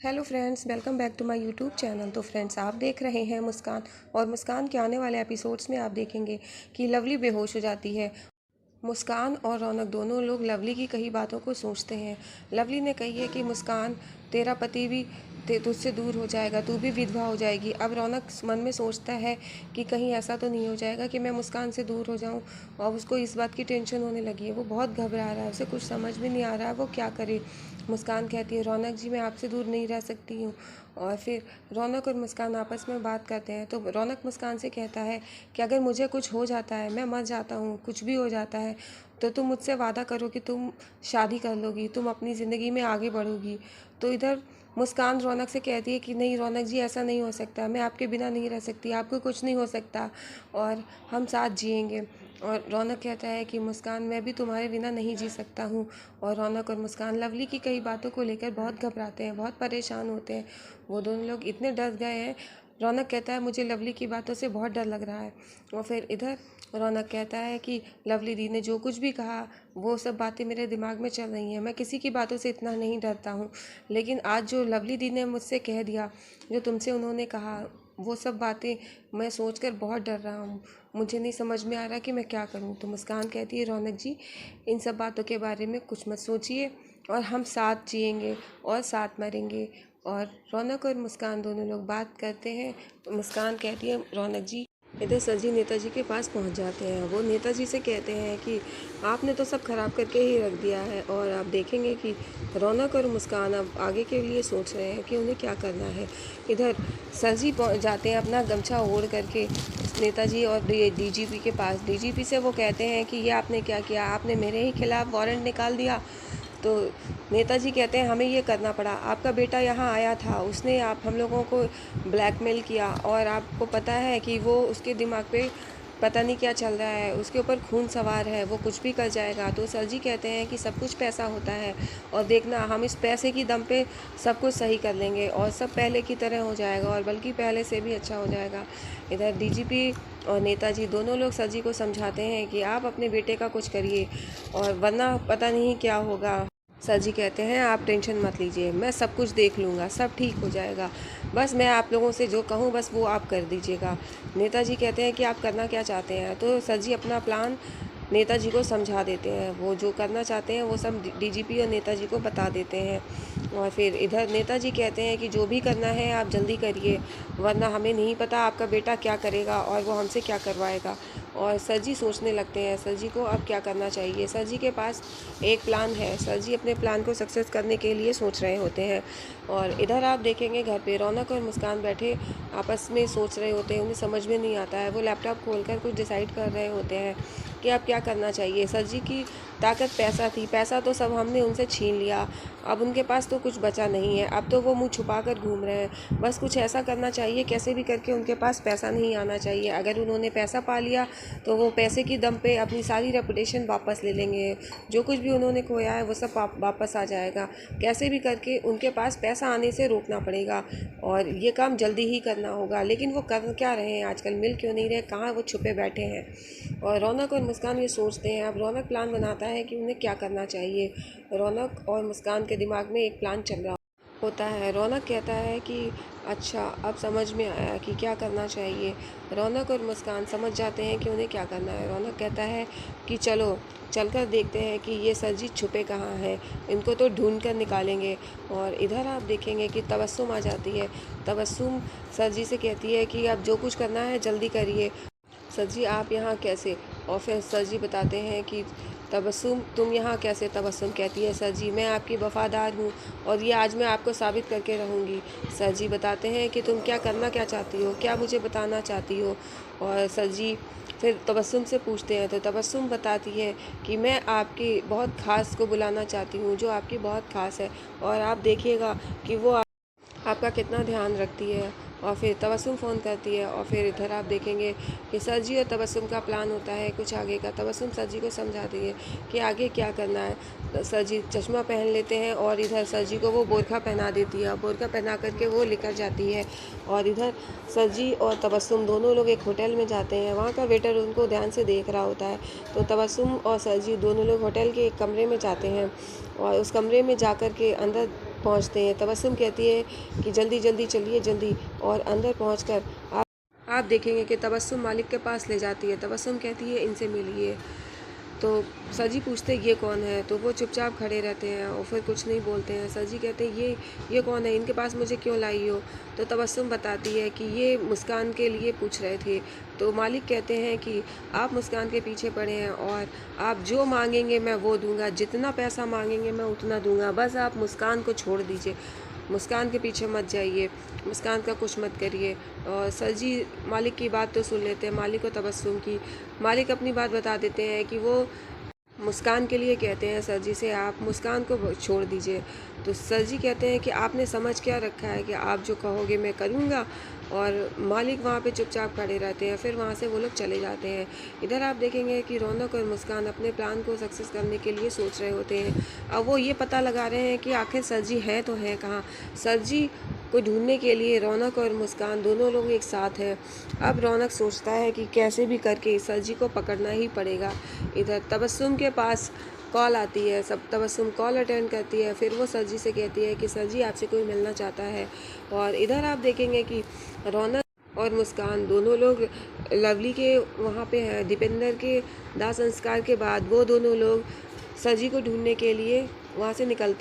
Hello friends, welcome back to my YouTube channel. तो friends, आप देख रहे हैं मुस्कान, और मुस्कान के आने वाले एपिसोड्स में आप देखेंगे कि लवली बेहोश हो जाती है। मुस्कान और रौनक दोनों लोग लवली की कही बातों को सोचते हैं। लवली ने कही है कि मुस्कान, तेरा पति भी तुझसे दूर हो जाएगा, तू भी विधवा हो जाएगी। अब रौनक मन में सोचता है कि कहीं ऐसा तो नहीं हो जाएगा कि मैं मुस्कान से दूर हो जाऊं, और उसको इस बात की टेंशन होने लगी है। वो बहुत घबरा रहा है, उसे कुछ समझ में नहीं आ रहा है वो क्या करे। मुस्कान कहती है, रौनक जी मैं आपसे दूर नहीं रह सकती हूँ। और फिर रौनक और मुस्कान आपस में बात करते हैं। तो रौनक मुस्कान से कहता है कि अगर मुझे कुछ हो जाता है, मैं मर जाता हूँ, कुछ भी हो जाता है, तो तुम मुझसे वादा करो कि तुम शादी कर लोगी, तुम अपनी ज़िंदगी में आगे बढ़ोगी। तो इधर मुस्कान रौनक से कहती है कि नहीं रौनक जी, ऐसा नहीं हो सकता, मैं आपके बिना नहीं रह सकती, आपको कुछ नहीं हो सकता, और हम साथ जिएंगे। और रौनक कहता है कि मुस्कान, मैं भी तुम्हारे बिना नहीं जी सकता हूँ। और रौनक और मुस्कान लवली की कई बातों को लेकर बहुत घबराते हैं, बहुत परेशान होते हैं। वो दोनों लोग इतने डर गए हैं। रौनक कहता है, मुझे लवली की बातों से बहुत डर लग रहा है। और फिर इधर रौनक कहता है कि लवली दी ने जो कुछ भी कहा, वो सब बातें मेरे दिमाग में चल रही हैं, मैं किसी की बातों से इतना नहीं डरता हूँ, लेकिन आज जो लवली दी ने मुझसे कह दिया, जो तुमसे उन्होंने कहा, वो सब बातें मैं सोचकर बहुत डर रहा हूँ। मुझे नहीं समझ में आ रहा कि मैं क्या करूँ। तो मुस्कान कहती है, रौनक जी इन सब बातों के बारे में कुछ मत सोचिए, और हम साथ जिएंगे और साथ मरेंगे। और रौनक और मुस्कान दोनों लोग बात करते हैं। तो मुस्कान कहती है, रौनक जी इधर सर नेताजी के पास पहुंच जाते हैं। वो नेताजी से कहते हैं कि आपने तो सब खराब करके ही रख दिया है, और आप देखेंगे कि रौनक और मुस्कान अब आगे के लिए सोच रहे हैं कि उन्हें क्या करना है। इधर सर जी पहुँच जाते हैं अपना गमछा ओढ़ करके नेताजी और डीजीपी के पास। डीजीपी से वो कहते हैं कि ये आपने क्या किया, आपने मेरे ही खिलाफ़ वारंट निकाल दिया। तो नेताजी कहते हैं, हमें ये करना पड़ा, आपका बेटा यहाँ आया था, उसने आप हम लोगों को ब्लैकमेल किया, और आपको पता है कि वो उसके दिमाग पे पता नहीं क्या चल रहा है, उसके ऊपर खून सवार है, वो कुछ भी कर जाएगा। तो सर जी कहते हैं कि सब कुछ पैसा होता है, और देखना हम इस पैसे की दम पे सब कुछ सही कर लेंगे, और सब पहले की तरह हो जाएगा, और बल्कि पहले से भी अच्छा हो जाएगा। इधर डीजीपी और नेताजी दोनों लोग सर जी को समझाते हैं कि आप अपने बेटे का कुछ करिए, और वरना पता नहीं क्या होगा। सर जी कहते हैं, आप टेंशन मत लीजिए, मैं सब कुछ देख लूँगा, सब ठीक हो जाएगा, बस मैं आप लोगों से जो कहूँ बस वो आप कर दीजिएगा। नेताजी कहते हैं कि आप करना क्या चाहते हैं। तो सर जी अपना प्लान नेताजी को समझा देते हैं, वो जो करना चाहते हैं वो सब डीजीपी और नेताजी को बता देते हैं। और फिर इधर नेताजी कहते हैं कि जो भी करना है आप जल्दी करिए, वरना हमें नहीं पता आपका बेटा क्या करेगा और वो हमसे क्या करवाएगा। और सर जी सोचने लगते हैं सर जी को अब क्या करना चाहिए। सर जी के पास एक प्लान है, सर जी अपने प्लान को सक्सेस करने के लिए सोच रहे होते हैं। और इधर आप देखेंगे घर पे रौनक और मुस्कान बैठे आपस में सोच रहे होते हैं, उन्हें समझ में नहीं आता है। वो लैपटॉप खोलकर कुछ डिसाइड कर रहे होते हैं कि अब क्या करना चाहिए। सर जी की ताकत पैसा थी, पैसा तो सब हमने उनसे छीन लिया, अब उनके पास तो कुछ बचा नहीं है, अब तो वो मुंह छुपा कर घूम रहे हैं। बस कुछ ऐसा करना चाहिए, कैसे भी करके उनके पास पैसा नहीं आना चाहिए। अगर उन्होंने पैसा पा लिया तो वो पैसे की दम पे अपनी सारी रेपुटेशन वापस ले लेंगे, जो कुछ भी उन्होंने खोया है वो सब वापस आ जाएगा। कैसे भी करके उनके पास पैसा आने से रोकना पड़ेगा, और ये काम जल्दी ही करना होगा। लेकिन वो कर क्या रहे हैं आजकल, मिल क्यों नहीं रहे, कहाँ वो छुपे बैठे हैं। और रौनक और मुस्कान ये सोचते हैं। अब रौनक प्लान बनाता है कि उन्हें क्या करना चाहिए। रौनक और मुस्कान के दिमाग में एक प्लान चल रहा होता है। रौनक कहता है कि अच्छा, अब समझ में आया कि क्या करना चाहिए। रौनक और मुस्कान समझ जाते हैं कि उन्हें क्या करना है। रौनक कहता है कि चलो चलकर देखते हैं कि ये सर जी छुपे कहाँ हैं, इनको तो ढूंढ कर निकालेंगे। और इधर आप देखेंगे कि तबस्सुम आ जाती है। तबस्सुम सर जी से कहती है कि अब जो कुछ करना है जल्दी करिए। सर जी आप यहाँ कैसे। और फिर सर जी बताते हैं कि तबस्सुम तुम यहाँ कैसे। तबस्सुम कहती है, सर जी मैं आपकी वफ़ादार हूँ, और ये आज मैं आपको साबित करके रहूँगी। सर जी बताते हैं कि तुम क्या करना क्या चाहती हो, क्या मुझे बताना चाहती हो। और सर जी फिर तबस्सुम से पूछते हैं, तो तबस्सुम बताती है कि मैं आपकी बहुत ख़ास को बुलाना चाहती हूँ, जो आपकी बहुत ख़ास है, और आप देखिएगा कि वो आपका कितना ध्यान रखती है। और फिर तबस्सुम फ़ोन करती है। और फिर इधर आप देखेंगे कि सर जी और तबस्सुम का प्लान होता है कुछ आगे का। तबस्सुम सर जी को समझाती है कि आगे क्या करना है। सर जी चश्मा पहन लेते हैं, और इधर सर जी को वो बोरखा पहना देती है। बोरखा पहना करके वो लेकर जाती है। और इधर सर जी और तबस्सुम दोनों लोग एक होटल में जाते हैं। वहाँ का वेटर उनको ध्यान से देख रहा होता है। तो तबस्सुम और सर जी दोनों लोग होटल के एक कमरे में जाते हैं, और उस कमरे में जा कर के अंदर पहुंचते हैं। तबस्सुम कहती है कि जल्दी जल्दी चलिए जल्दी, और अंदर पहुंचकर आप देखेंगे कि तबस्सुम मालिक के पास ले जाती है। तबस्सुम कहती है इनसे मिलिए। तो सर जी पूछते ये कौन है, तो वो चुपचाप खड़े रहते हैं और फिर कुछ नहीं बोलते हैं। सर जी कहते हैं ये कौन है, इनके पास मुझे क्यों लाई हो। तो तबस्सुम बताती है कि ये मुस्कान के लिए पूछ रहे थे। तो मालिक कहते हैं कि आप मुस्कान के पीछे पड़े हैं और आप जो मांगेंगे मैं वो दूंगा, जितना पैसा मांगेंगे मैं उतना दूंगा, बस आप मुस्कान को छोड़ दीजिए, मुस्कान के पीछे मत जाइए, मुस्कान का कुछ मत करिए। और सर जी मालिक की बात तो सुन लेते हैं, मालिक और तबस्सुम की। मालिक अपनी बात बता देते हैं कि वो मुस्कान के लिए कहते हैं सर जी से आप मुस्कान को छोड़ दीजिए। तो सर जी कहते हैं कि आपने समझ क्या रखा है कि आप जो कहोगे मैं करूँगा। और मालिक वहाँ पे चुपचाप खड़े रहते हैं, फिर वहाँ से वो लोग चले जाते हैं। इधर आप देखेंगे कि रौनक और मुस्कान अपने प्लान को सक्सेस करने के लिए सोच रहे होते हैं। अब वो ये पता लगा रहे हैं कि आखिर सर जी हैं तो हैं कहाँ। सर जी को ढूंढने के लिए रौनक और मुस्कान दोनों लोग एक साथ हैं। अब रौनक सोचता है कि कैसे भी करके सर जी को पकड़ना ही पड़ेगा। इधर तबस्सुम के पास कॉल आती है, सब तबस्सुम कॉल अटेंड करती है। फिर वो सर जी से कहती है कि सर जी आपसे कोई मिलना चाहता है। और इधर आप देखेंगे कि रौनक और मुस्कान दोनों लोग लवली के वहाँ पे हैं। दीपेंद्र के दाह संस्कार के बाद वो दोनों लोग सर जी को ढूंढने के लिए वहाँ से निकलते